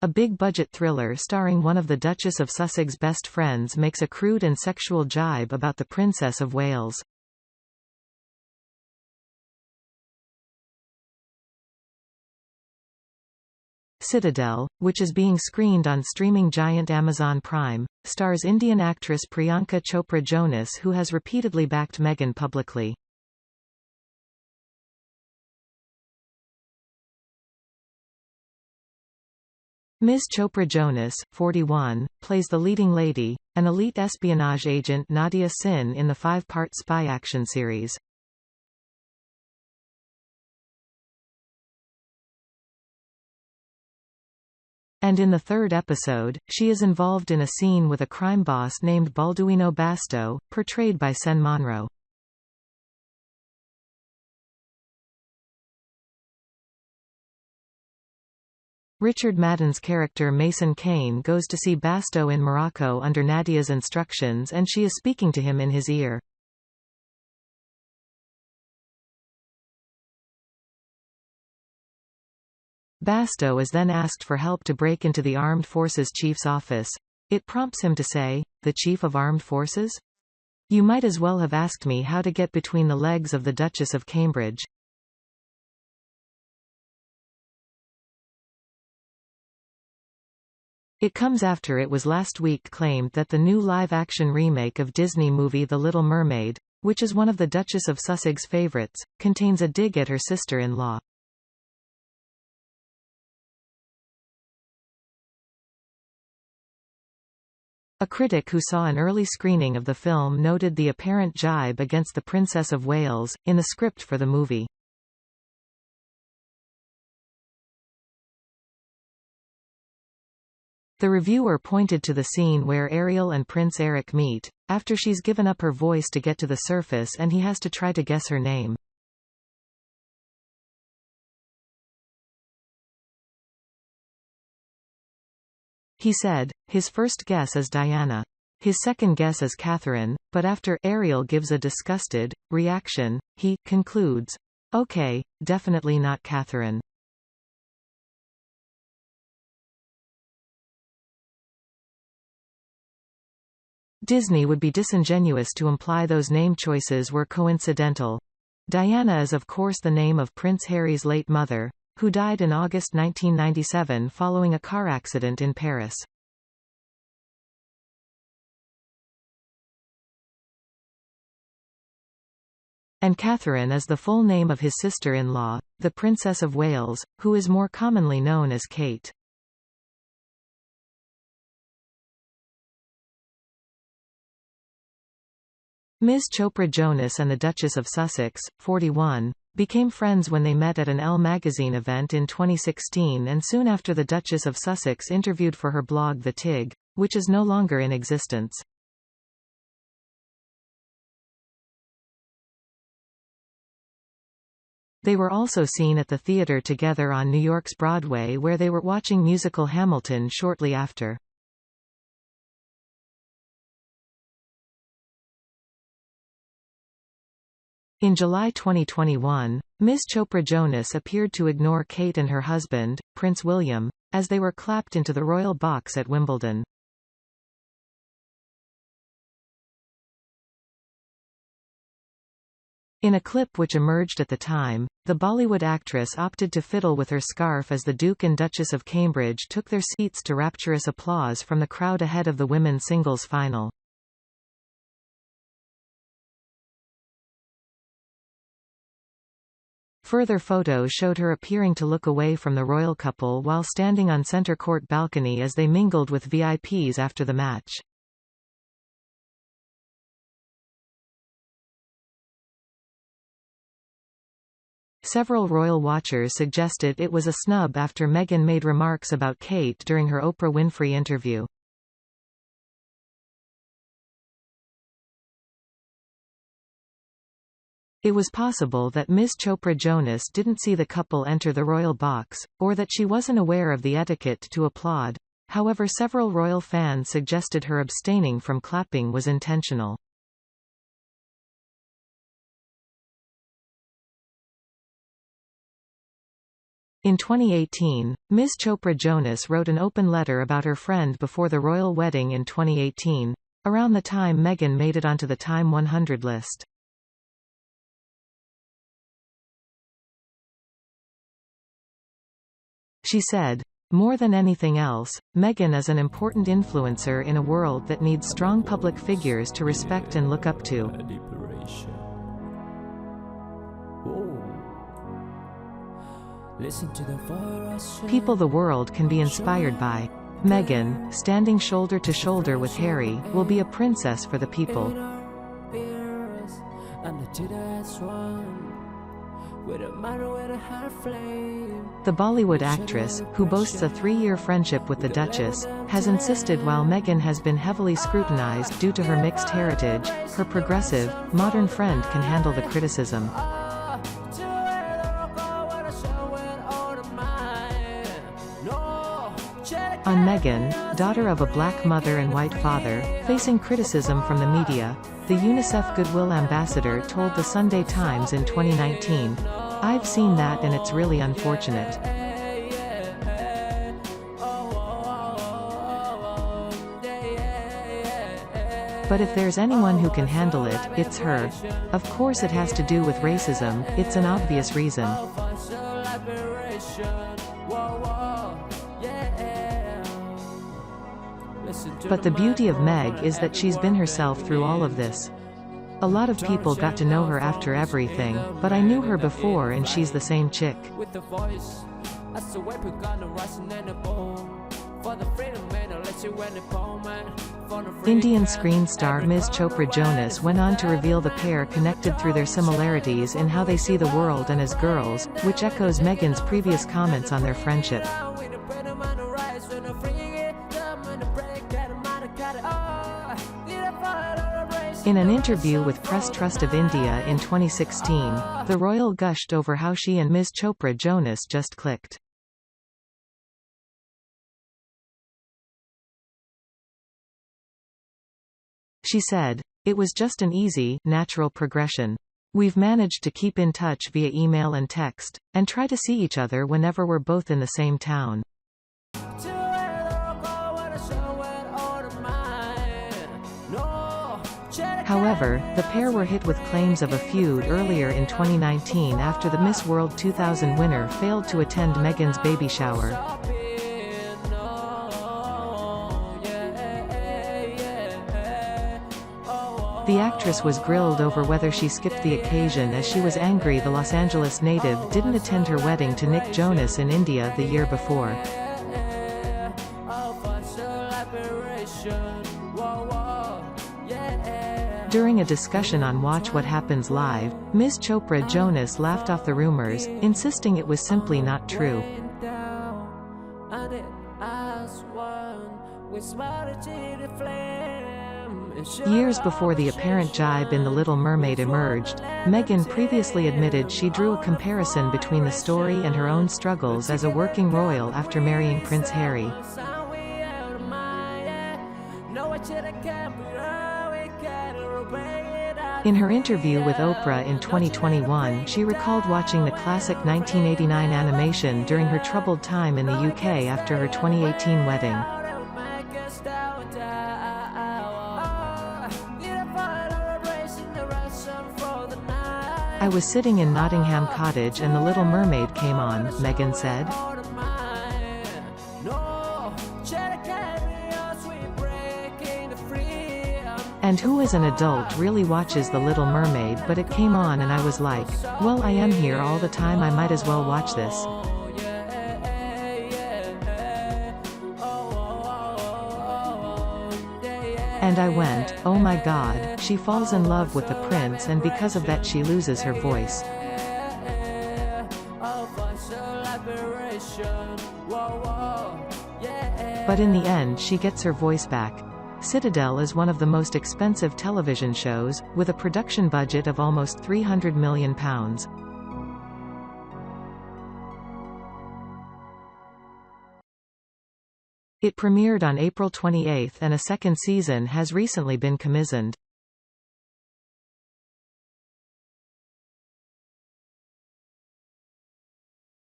A big-budget thriller starring one of the Duchess of Sussex's best friends makes a crude and sexual jibe about the Princess of Wales. Citadel, which is being screened on streaming giant Amazon Prime, stars Indian actress Priyanka Chopra Jonas, who has repeatedly backed Meghan publicly. Ms. Chopra Jonas, 41, plays the leading lady, an elite espionage agent Nadia Sin in the 5-part spy action series. And in the 3rd episode, she is involved in a scene with a crime boss named Balduino Basto, portrayed by Sen Monroe. Richard Madden's character Mason Kane goes to see Basto in Morocco under Nadia's instructions, and she is speaking to him in his ear. Basto is then asked for help to break into the Armed Forces Chief's office. It prompts him to say, "The Chief of Armed Forces? You might as well have asked me how to get between the legs of the Duchess of Cambridge." It comes after it was last week claimed that the new live-action remake of Disney movie The Little Mermaid, which is one of the Duchess of Sussex's favorites, contains a dig at her sister-in-law. A critic who saw an early screening of the film noted the apparent jibe against the Princess of Wales, in the script for the movie. The reviewer pointed to the scene where Ariel and Prince Eric meet, after she's given up her voice to get to the surface and he has to try to guess her name. He said, his first guess is Diana. His second guess is Catherine, but after Ariel gives a disgusted reaction, he concludes, "Okay, definitely not Catherine." Disney would be disingenuous to imply those name choices were coincidental. Diana is of course the name of Prince Harry's late mother, who died in August 1997 following a car accident in Paris. And Catherine is the full name of his sister-in-law, the Princess of Wales, who is more commonly known as Kate. Ms. Chopra Jonas and the Duchess of Sussex, 41, became friends when they met at an Elle magazine event in 2016 and soon after the Duchess of Sussex interviewed for her blog The Tig, which is no longer in existence. They were also seen at the theater together on New York's Broadway, where they were watching musical Hamilton shortly after. In July 2021, Ms. Chopra Jonas appeared to ignore Kate and her husband, Prince William, as they were clapped into the royal box at Wimbledon. In a clip which emerged at the time, the Bollywood actress opted to fiddle with her scarf as the Duke and Duchess of Cambridge took their seats to rapturous applause from the crowd ahead of the women's singles final. Further photos showed her appearing to look away from the royal couple while standing on center court balcony as they mingled with VIPs after the match. Several royal watchers suggested it was a snub after Meghan made remarks about Kate during her Oprah Winfrey interview. It was possible that Ms. Chopra Jonas didn't see the couple enter the royal box, or that she wasn't aware of the etiquette to applaud. However, several royal fans suggested her abstaining from clapping was intentional. In 2018, Ms. Chopra Jonas wrote an open letter about her friend before the royal wedding in 2018, around the time Meghan made it onto the Time 100 list. She said, "More than anything else, Meghan is an important influencer in a world that needs strong public figures to respect and look up to. People the world can be inspired by. Meghan, standing shoulder to shoulder with Harry, will be a princess for the people." The Bollywood actress, who boasts a 3-year friendship with the Duchess, has insisted while Meghan has been heavily scrutinized due to her mixed heritage, her progressive, modern friend can handle the criticism. On Meghan, daughter of a black mother and white father, facing criticism from the media, the UNICEF Goodwill Ambassador told the Sunday Times in 2019, "I've seen that and it's really unfortunate. But if there's anyone who can handle it, it's her. Of course it has to do with racism, it's an obvious reason. But the beauty of Meg is that she's been herself through all of this. A lot of people got to know her after everything, but I knew her before and she's the same chick." Indian screen star Ms. Chopra Jonas went on to reveal the pair connected through their similarities in how they see the world and as girls, which echoes Meghan's previous comments on their friendship. In an interview with Press Trust of India in 2016, the royal gushed over how she and Ms. Chopra Jonas just clicked. She said, "It was just an easy, natural progression. We've managed to keep in touch via email and text, and try to see each other whenever we're both in the same town." However, the pair were hit with claims of a feud earlier in 2019 after the Miss World 2000 winner failed to attend Meghan's baby shower. The actress was grilled over whether she skipped the occasion as she was angry the Los Angeles native didn't attend her wedding to Nick Jonas in India the year before. During a discussion on Watch What Happens Live, Ms. Chopra Jonas laughed off the rumors, insisting it was simply not true. Years before the apparent jibe in The Little Mermaid emerged, Meghan previously admitted she drew a comparison between the story and her own struggles as a working royal after marrying Prince Harry. In her interview with Oprah in 2021, she recalled watching the classic 1989 animation during her troubled time in the UK after her 2018 wedding. "I was sitting in Nottingham Cottage and The Little Mermaid came on," Meghan said. "And who as an adult really watches The Little Mermaid, but it came on and I was like, well, I am here all the time, I might as well watch this." "And I went, oh my god, she falls in love with the prince and because of that she loses her voice. But in the end she gets her voice back." Citadel is one of the most expensive television shows, with a production budget of almost £300 million. It premiered on April 28 and a second season has recently been commissioned.